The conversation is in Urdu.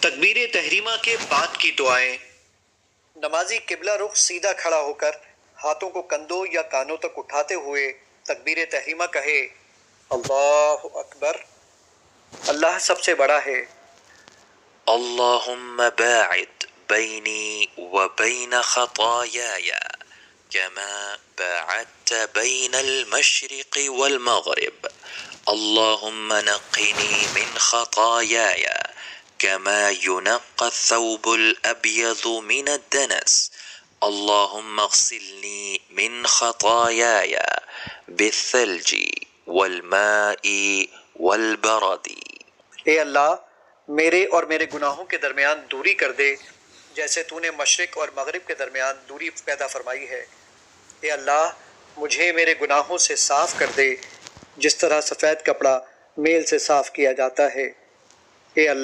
تکبیر تحریمہ کے بعد کی دعائیں۔ نمازی قبلہ رخ سیدھا کھڑا ہو کر ہاتھوں کو کندھوں یا کانوں تک اٹھاتے ہوئے تکبیر تحریمہ کہے: اللہ اکبر، اللہ سب سے بڑا ہے۔ اللہم باعد بینی وبین خطایای کما باعدت بین المشرق والمغرب اللہم نقنی من خطایای کما ينقى الثوب الأبيض من الدنس اللهم اغسلني من خطاياي بالثلج والماء والبرد۔ اے اللہ، میرے اور میرے گناہوں کے درمیان دوری کر دے جیسے تو نے مشرق اور مغرب کے درمیان دوری پیدا فرمائی ہے۔ اے اللہ، مجھے میرے گناہوں سے صاف کر دے جس طرح سفید کپڑا میل سے صاف کیا جاتا ہے۔ اے اللہ